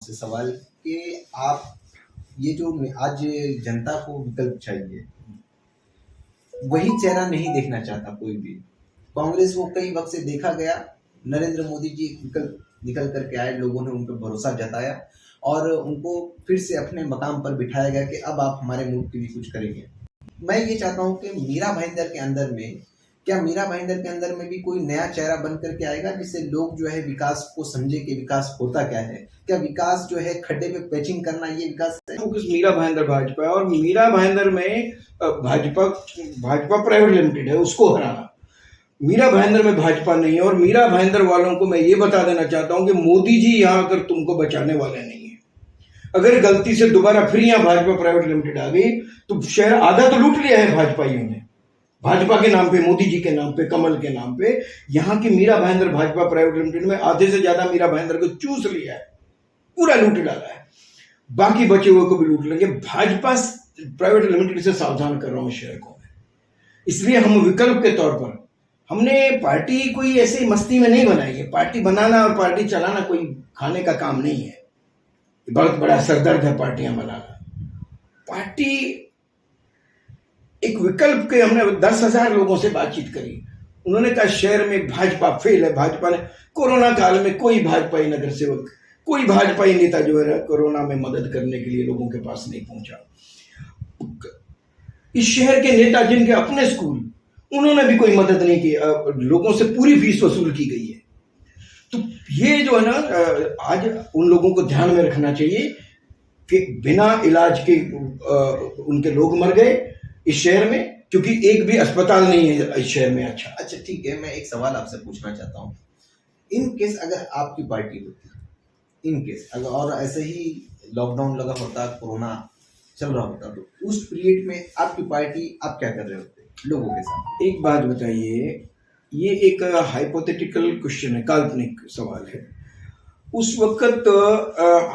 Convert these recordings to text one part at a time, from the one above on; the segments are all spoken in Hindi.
आपसे सवाल कि आप ये जो आज जनता को विकल्प चाहिए, वही चेहरा नहीं देखना चाहता कोई भी। कांग्रेस को कई वक्त से देखा गया, नरेंद्र मोदी जी एक विकल्प निकल करके आए, लोगों ने उन पर भरोसा जताया और उनको फिर से अपने मकाम पर बिठाया गया कि अब आप हमारे मुल्क के लिए कुछ करेंगे। मैं ये चाहता हूँ कि मीरा भाईंदर के अंदर में, क्या मीरा भाईंदर के अंदर में भी कोई नया चेहरा बन करके आएगा जिससे लोग जो है विकास को समझे कि विकास होता क्या है? क्या विकास जो है खड्डे पे पैचिंग करना ये विकास है? फोकस मीरा भाईंदर भाजपा है और मीरा भाईंदर में भाजपा प्राइवेट लिमिटेड है, उसको हराना। मीरा भाईंदर में भाजपा नहीं है। और मीरा भाईंदर वालों को मैं ये बता देना चाहता हूं कि मोदी जी यहां आकर तुमको बचाने वाले नहीं है। अगर गलती से दोबारा फिर यहां भाजपा प्राइवेट लिमिटेड आ गई तो शहर आधा तो लूट लिया है भाजपाइयों ने, भाजपा के नाम पे, मोदी जी के नाम पे, कमल के नाम पे। यहाँ की मीरा भाईंदर भाजपा प्राइवेट लिमिटेड में आधे से ज्यादा मीरा भाईंदर को चूस लिया है, पूरा लूट डाला है, बाकी बचे हुए को भी लूट लेंगे। भाजपा प्राइवेट लिमिटेड से सावधान कर रहा हूं शहर को। इसलिए हम विकल्प के तौर पर, हमने पार्टी कोई ऐसे मस्ती में नहीं बनाई है। पार्टी बनाना और पार्टी चलाना कोई खाने का काम नहीं है, बहुत बड़ा सरदर्द है पार्टियां बनाना। पार्टी एक विकल्प के, हमने 10,000 लोगों से बातचीत करी, उन्होंने कहा शहर में भाजपा फेल है। भाजपा ने कोरोना काल में कोई भाजपाई नगर सेवक, कोई भाजपाई नेता जो है कोरोना में मदद करने के लिए लोगों के पास नहीं पहुंचा। इस शहर के नेता जिनके अपने स्कूल, उन्होंने भी कोई मदद नहीं की। लोगों से पूरी फीस वसूल की गई है। तो ये जो है ना, आज उन लोगों को ध्यान में रखना चाहिए कि बिना इलाज के उनके लोग मर गए इस शहर में, क्योंकि एक भी अस्पताल नहीं है इस शहर में। अच्छा ठीक है, मैं एक सवाल आपसे पूछना चाहता हूँ। इन केस अगर आपकी पार्टी होती, इन केस अगर और ऐसे ही लॉकडाउन लगा होता, कोरोना चल रहा होता, तो उस पीरियड में आपकी पार्टी, आप क्या कर रहे होते लोगों के साथ? एक बात बताइए, ये एक हाइपोथेटिकल क्वेश्चन है, काल्पनिक सवाल है। उस वक्त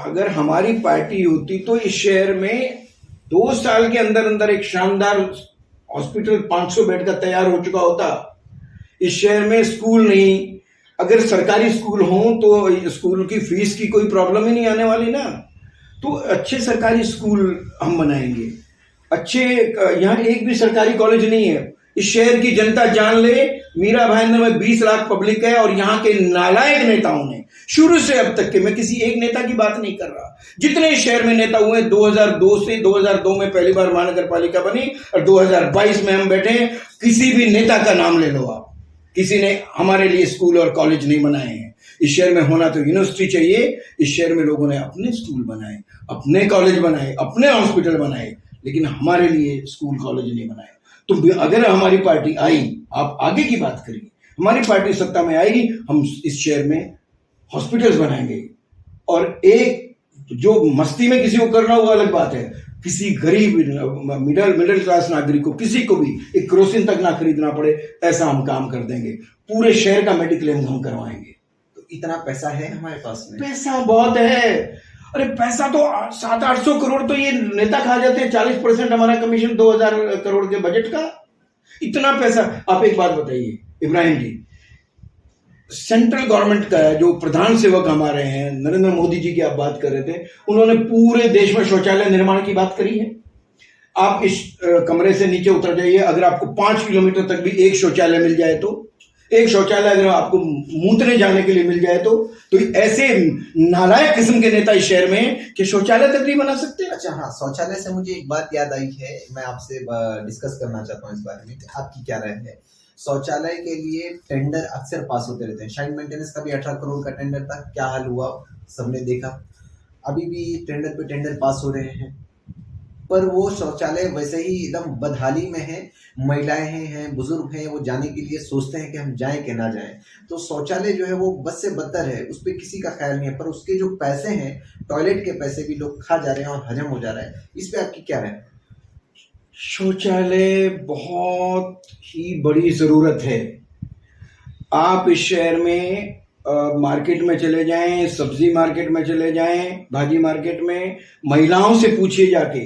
अगर हमारी पार्टी होती तो इस शहर में 2 साल के अंदर अंदर एक शानदार हॉस्पिटल 500 बेड का तैयार हो चुका होता। इस शहर में स्कूल नहीं, अगर सरकारी स्कूल हो तो स्कूल की फीस की कोई प्रॉब्लम ही नहीं आने वाली ना। तो अच्छे सरकारी स्कूल हम बनाएंगे, अच्छे। यहाँ एक भी सरकारी कॉलेज नहीं है। इस शहर की जनता जान ले, मीरा भाईंदर में 20 लाख पब्लिक है और यहाँ के नालायक नेताओं ने शुरू से अब तक के, मैं किसी एक नेता की बात नहीं कर रहा, जितने शहर में नेता हुए 2002 से, 2002 में पहली बार महानगर पालिका बनी और 2022 में हम बैठे हैं, किसी भी नेता का नाम ले लो आप, किसी ने हमारे लिए स्कूल और कॉलेज नहीं बनाए हैं। इस शहर में होना तो यूनिवर्सिटी चाहिए। इस शहर में लोगों ने अपने स्कूल बनाए, अपने कॉलेज बनाए, अपने हॉस्पिटल बनाए, लेकिन हमारे लिए स्कूल कॉलेज नहीं बनाए। तो अगर हमारी पार्टी आई, आप आगे की बात करिए, हमारी पार्टी सत्ता में आएगी, हम इस शहर में हॉस्पिटल्स बनाएंगे। और एक जो मस्ती में किसी को करना हुआ अलग बात है, किसी गरीब मिडिल क्लास नागरिक को, किसी को भी एक केरोसिन तक ना खरीदना पड़े, ऐसा हम काम कर देंगे। पूरे शहर का मेडिक्लेम हम करवाएंगे। तो इतना पैसा है हमारे पास में? पैसा बहुत है। अरे पैसा तो 700-800 करोड़ तो ये नेता खा जाते हैं। 40% हमारा कमीशन 2000 करोड़ के बजट का, इतना पैसा। आप एक बात बताइए इब्राहिम जी, सेंट्रल गवर्नमेंट का जो प्रधान सेवक हमारे हैं, नरेंद्र मोदी जी की आप बात कर रहे थे, उन्होंने पूरे देश में शौचालय निर्माण की बात करी है। आप इस कमरे से नीचे उतर जाइए, अगर आपको 5 किलोमीटर तक भी एक शौचालय मिल जाए, तो एक शौचालय अगर आपको मूतने जाने के लिए मिल जाए, तो ऐसे नालायक किस्म के नेता इस शहर में कि शौचालय तक नहीं बना सकते। अच्छा हाँ, शौचालय से मुझे एक बात याद आई है, मैं आपसे डिस्कस करना चाहता हूँ इस बारे में कि आपकी क्या राय है। शौचालय के लिए टेंडर अक्सर पास होते रहते हैं। शाइन मेंटेनेंस का भी 18 करोड़ का टेंडर था, क्या हाल हुआ सबने देखा। अभी भी टेंडर पे टेंडर पास हो रहे हैं, पर वो शौचालय वैसे ही एकदम बदहाली में है। महिलाएं हैं, बुजुर्ग हैं, वो जाने के लिए सोचते हैं कि हम जाएं कि ना जाएं। तो शौचालय जो है वो बद से बदतर है, उस पर किसी का ख्याल नहीं है। पर उसके जो पैसे हैं, टॉयलेट के पैसे भी लोग खा जा रहे हैं और हजम हो जा रहा है। इस पे आपकी क्या राय है? शौचालय बहुत ही बड़ी जरूरत है। आप इस शहर में मार्केट में चले जाएं, सब्जी मार्केट में चले जाएं, भाजी मार्केट में, महिलाओं से पूछिए जाके।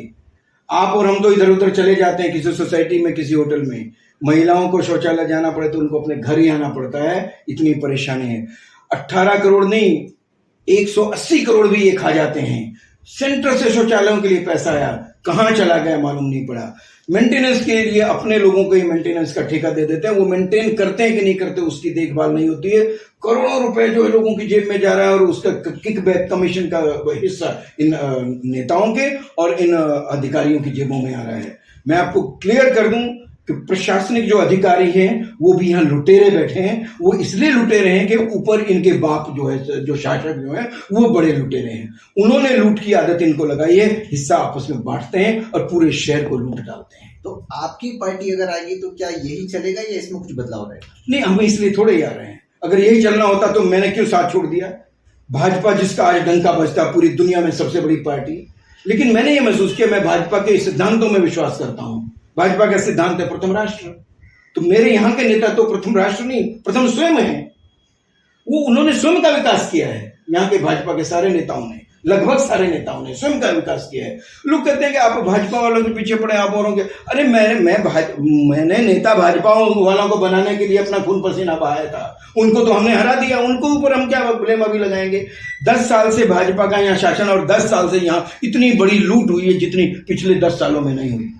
आप और हम तो इधर उधर चले जाते हैं, किसी सोसाइटी में, किसी होटल में, महिलाओं को शौचालय जाना पड़े तो उनको अपने घर ही आना पड़ता है, इतनी परेशानी है। 18 करोड़ नहीं, 180 करोड़ भी ये खा जाते हैं। सेंटर से शौचालयों के लिए पैसा आया, कहाँ चला गया मालूम नहीं पड़ा। मेंटेनेंस के लिए अपने लोगों को ही मेंटेनेंस का ठेका दे देते हैं, वो मेंटेन करते हैं कि नहीं करते उसकी देखभाल नहीं होती है। करोड़ों रुपए जो है लोगों की जेब में जा रहा है और उसका किकबैक कमीशन का हिस्सा इन नेताओं के और इन अधिकारियों की जेबों में आ रहा है। मैं आपको क्लियर कर दूं कि प्रशासनिक जो अधिकारी हैं वो भी यहाँ लुटेरे बैठे हैं। वो इसलिए लुटेरे हैं कि ऊपर इनके बाप जो है, जो शासक जो है, वो बड़े लुटेरे हैं। उन्होंने लूट की आदत इनको लगाई है, हिस्सा आपस में बांटते हैं और पूरे शहर को लूट डालते हैं। तो आपकी पार्टी अगर आएगी तो क्या यही चलेगा या इसमें कुछ बदलाव रहेगा? नहीं, हम इसलिए थोड़े ही आ रहे हैं। अगर यही चलना होता तो मैंने क्यों साथ छोड़ दिया। भाजपा जिसका आज डंका बजता, पूरी दुनिया में सबसे बड़ी पार्टी, लेकिन मैंने ये महसूस किया मैं भाजपा के सिद्धांतों में विश्वास करता हूं। भाजपा का सिद्धांत है प्रथम राष्ट्र, तो मेरे यहां के नेता तो प्रथम राष्ट्र नहीं, प्रथम स्वयं है। वो उन्होंने स्वयं का विकास किया है। यहाँ के भाजपा के सारे नेताओं ने, लगभग सारे नेताओं ने स्वयं का विकास किया है। लोग कहते हैं कि आप भाजपा वालों के पीछे पड़े, आप औरों के। अरे मैंने नेता भाजपा वालों को बनाने के लिए अपना खून पसीना बहाया था। उनको तो हमने हरा दिया, उनको ऊपर हम क्या ब्लेम अभी लगाएंगे। 10 साल से भाजपा का यहाँ शासन और 10 साल से यहाँ इतनी बड़ी लूट हुई है जितनी पिछले 10 सालों में नहीं हुई।